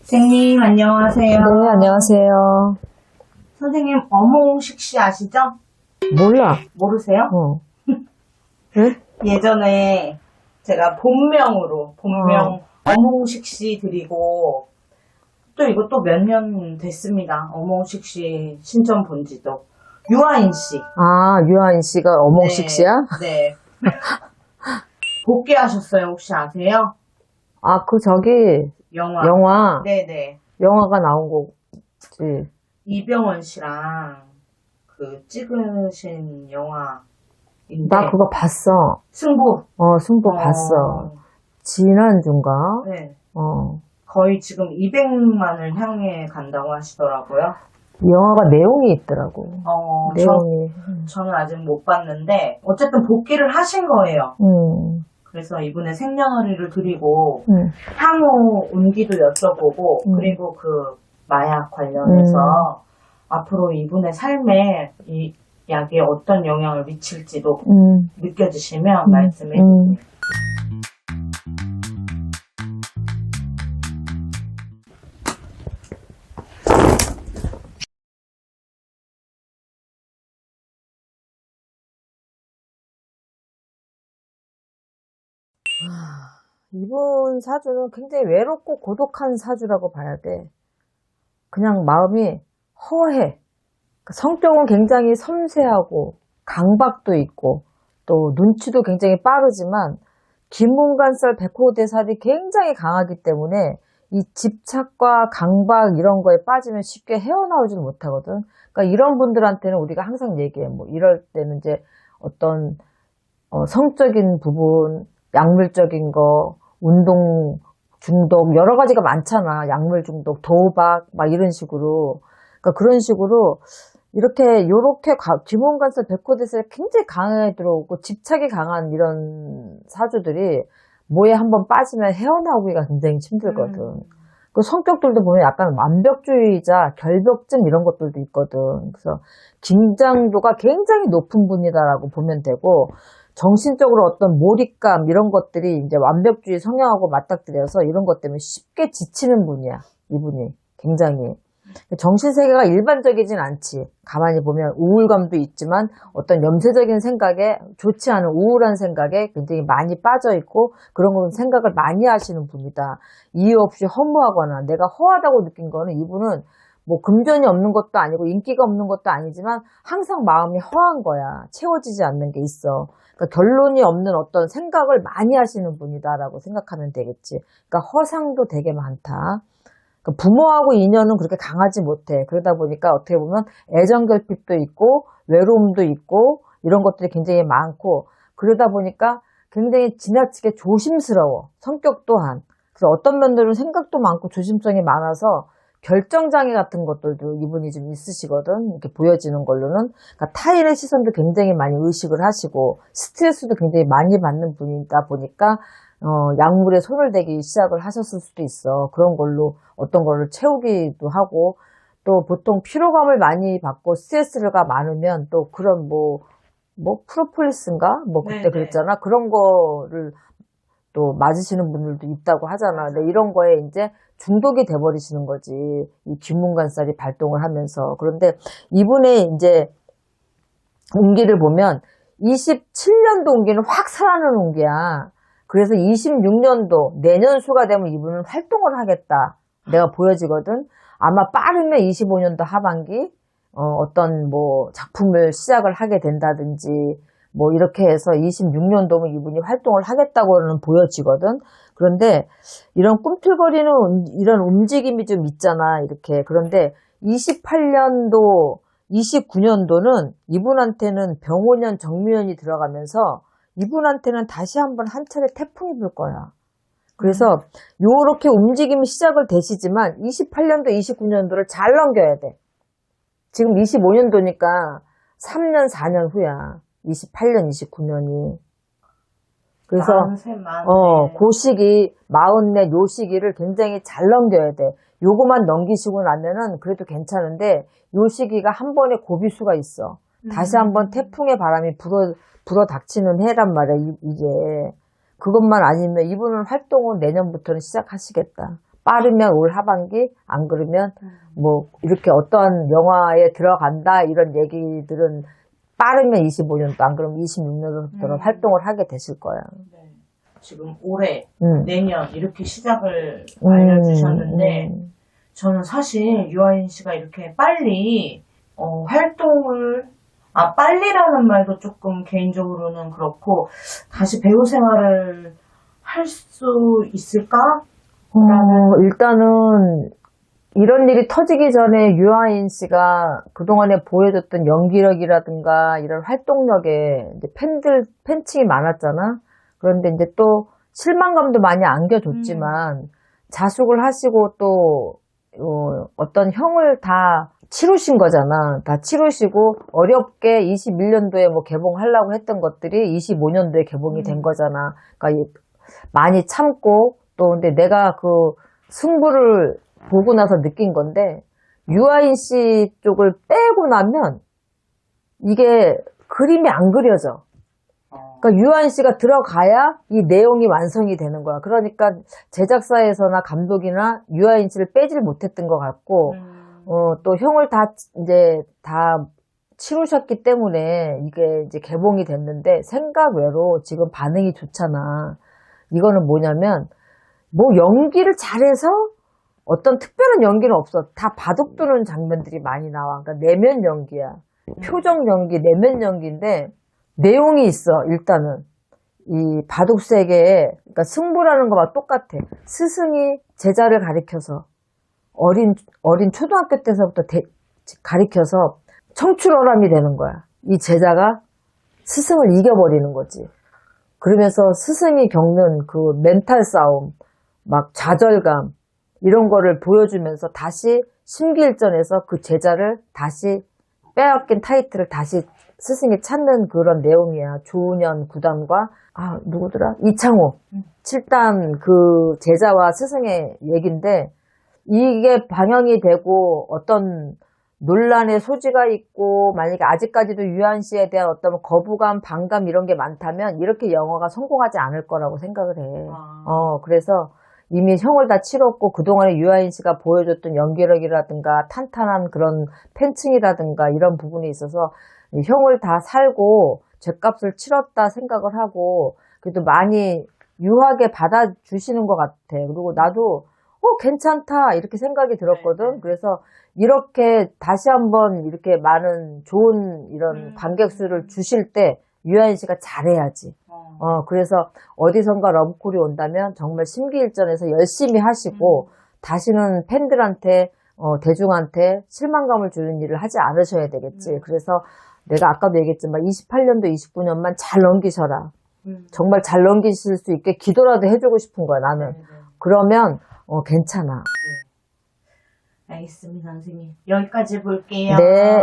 선생님, 안녕하세요. 네, 안녕하세요. 선생님, 어몽식 씨 아시죠? 몰라. 모르세요? 어. 응? 예전에 제가 본명 어몽식 씨 드리고, 또 이것도 몇 년 됐습니다. 어몽식 씨 신청 본 지도. 유아인 씨. 아, 유아인 씨가 어몽식 씨야? 네. 복귀하셨어요, 혹시 아세요? 아, 영화. 영화, 네네. 영화가 나온 거지. 이병헌 씨랑 찍으신 영화인데. 나 그거 봤어. 승부. 승부 봤어. 지난주인가? 네. 어. 거의 지금 200만을 향해 간다고 하시더라고요. 이 영화가 내용이 있더라고. 내용이. 저는 아직 못 봤는데, 어쨌든 복귀를 하신 거예요. 그래서 이분의 생년월일을 드리고, 향후 운기도 여쭤보고, 그리고 마약 관련해서 앞으로 이분의 삶에 이 약이 어떤 영향을 미칠지도 느껴지시면 말씀해 주세요. 이분 사주는 굉장히 외롭고 고독한 사주라고 봐야 돼. 그냥 마음이 허해. 성격은 굉장히 섬세하고 강박도 있고 또 눈치도 굉장히 빠르지만 김문관살 백호대살이 굉장히 강하기 때문에 이 집착과 강박 이런 거에 빠지면 쉽게 헤어나오지는 못하거든. 그러니까 이런 분들한테는 우리가 항상 얘기해. 뭐 이럴 때는 이제 어떤 성적인 부분, 약물적인 거, 운동 중독 여러 가지가 많잖아. 약물 중독, 도박 막 이런 식으로. 그러니까 그런 식으로 요렇게 귀문관살 백호대살이 굉장히 강하게 들어오고 집착이 강한 이런 사주들이 뭐에 한번 빠지면 헤어나오기가 굉장히 힘들거든. 그 성격들도 보면 약간 완벽주의자, 결벽증 이런 것들도 있거든. 그래서 긴장도가 굉장히 높은 분이다라고 보면 되고 정신적으로 어떤 몰입감 이런 것들이 이제 완벽주의 성향하고 맞닥뜨려서 이런 것 때문에 쉽게 지치는 분이야. 이분이 굉장히. 정신세계가 일반적이진 않지. 가만히 보면 우울감도 있지만 어떤 염세적인 생각에 좋지 않은 우울한 생각에 굉장히 많이 빠져있고 그런 건 생각을 많이 하시는 분이다. 이유 없이 허무하거나 내가 허하다고 느낀 거는 이분은 뭐 금전이 없는 것도 아니고 인기가 없는 것도 아니지만 항상 마음이 허한 거야. 채워지지 않는 게 있어. 그러니까 결론이 없는 어떤 생각을 많이 하시는 분이다라고 생각하면 되겠지. 그러니까 허상도 되게 많다. 부모하고 인연은 그렇게 강하지 못해. 그러다 보니까 어떻게 보면 애정결핍도 있고 외로움도 있고 이런 것들이 굉장히 많고 그러다 보니까 굉장히 지나치게 조심스러워. 성격 또한. 그래서 어떤 면들은 생각도 많고 조심성이 많아서 결정장애 같은 것들도 이분이 좀 있으시거든. 이렇게 보여지는 걸로는. 그러니까 타인의 시선도 굉장히 많이 의식을 하시고 스트레스도 굉장히 많이 받는 분이다 보니까 약물에 손을 대기 시작을 하셨을 수도 있어. 그런 걸로 어떤 거를 채우기도 하고 또 보통 피로감을 많이 받고 스트레스가 많으면 또 그런 프로폴리스인가? 그때 네네. 그랬잖아. 그런 거를 또 맞으시는 분들도 있다고 하잖아. 근데 이런 거에 이제 중독이 돼버리시는 거지. 이 귀문관살이 발동을 하면서. 그런데 이분의 이제 운기를 보면 27년도 운기는 확 살아나는 운기야. 그래서 26년도 내년 수가 되면 이분은 활동을 하겠다. 내가 보여지거든. 아마 빠르면 25년도 하반기 어떤 작품을 시작을 하게 된다든지 이렇게 해서 26년도면 이분이 활동을 하겠다고는 보여지거든. 그런데 이런 꿈틀거리는 이런 움직임이 좀 있잖아. 이렇게. 그런데 28년도, 29년도는 이분한테는 병오년, 정묘년이 들어가면서 이분한테는 다시 한번 한 차례 태풍이 불 거야. 그래서 요렇게 움직임이 시작을 되시지만 28년도, 29년도를 잘 넘겨야 돼. 지금 25년도니까 3년, 4년 후야. 28년, 29년이. 그래서 그 시기, 44 요 시기를 굉장히 잘 넘겨야 돼. 요거만 넘기시고 나면은 그래도 괜찮은데 요 시기가 한 번에 고비수가 있어. 다시 한번 태풍의 바람이 불어 닥치는 해란 말이야, 이게. 그것만 아니면 이분은 활동은 내년부터는 시작하시겠다. 빠르면 올 하반기, 안 그러면 뭐 이렇게 어떤 영화에 들어간다 이런 얘기들은 빠르면 25년도, 안 그러면 26년도로 활동을 하게 되실 거예요. 네. 지금 올해, 내년 이렇게 시작을 알려주셨는데 저는 사실 유아인 씨가 이렇게 빨리 활동을 빨리라는 말도 조금 개인적으로는 그렇고 다시 배우 생활을 할 수 있을까? 일단은 이런 일이 터지기 전에 유아인 씨가 그동안에 보여줬던 연기력이라든가 이런 활동력에 이제 팬층이 많았잖아. 그런데 이제 또 실망감도 많이 안겨줬지만 자숙을 하시고 또 어떤 형을 다 치루신 거잖아. 다 치루시고 어렵게 21년도에 뭐 개봉하려고 했던 것들이 25년도에 개봉이 된 거잖아. 그러니까 많이 참고 또 근데 내가 그 승부를 보고 나서 느낀 건데 유아인 씨 쪽을 빼고 나면 이게 그림이 안 그려져. 그러니까 유아인 씨가 들어가야 이 내용이 완성이 되는 거야. 그러니까 제작사에서나 감독이나 유아인 씨를 빼질 못했던 것 같고 또 형을 다 이제 다 치루셨기 때문에 이게 이제 개봉이 됐는데 생각 외로 지금 반응이 좋잖아. 이거는 뭐냐면 뭐 연기를 잘해서 어떤 특별한 연기는 없어. 다 바둑두는 장면들이 많이 나와. 그러니까 내면 연기야. 표정 연기, 내면 연기인데 내용이 있어. 일단은 이 바둑 세계에 그러니까 승부라는 거와 똑같아. 스승이 제자를 가리켜서 어린 초등학교 때서부터 가리켜서 청출어람이 되는 거야. 이 제자가 스승을 이겨버리는 거지. 그러면서 스승이 겪는 그 멘탈 싸움, 막 좌절감 이런 거를 보여주면서 다시 심기일전에서 그 제자를 다시 빼앗긴 타이틀을 다시 스승이 찾는 그런 내용이야. 조은현 구단과 누구더라? 이창호 7단 그 제자와 스승의 얘기인데 이게 방영이 되고 어떤 논란의 소지가 있고 만약에 아직까지도 유한 씨에 대한 어떤 거부감, 반감 이런 게 많다면 이렇게 영화가 성공하지 않을 거라고 생각을 해. 그래서 이미 형을 다 치렀고 그동안에 유아인 씨가 보여줬던 연기력이라든가 탄탄한 그런 팬층이라든가 이런 부분이 있어서 형을 다 살고 죗값을 치렀다 생각을 하고 그래도 많이 유하게 받아주시는 것 같아. 그리고 나도 괜찮다 이렇게 생각이 들었거든. 그래서 이렇게 다시 한번 이렇게 많은 좋은 이런 관객 수를 주실 때 유아인 씨가 잘해야지. 그래서 어디선가 러브콜이 온다면 정말 심기일전에서 열심히 하시고 다시는 팬들한테 대중한테 실망감을 주는 일을 하지 않으셔야 되겠지. 그래서 내가 아까도 얘기했지만 28년도 29년만 잘 넘기셔라. 정말 잘 넘기실 수 있게 기도라도 해주고 싶은 거야 나는. 그러면 괜찮아. 알겠습니다 선생님. 여기까지 볼게요. 네.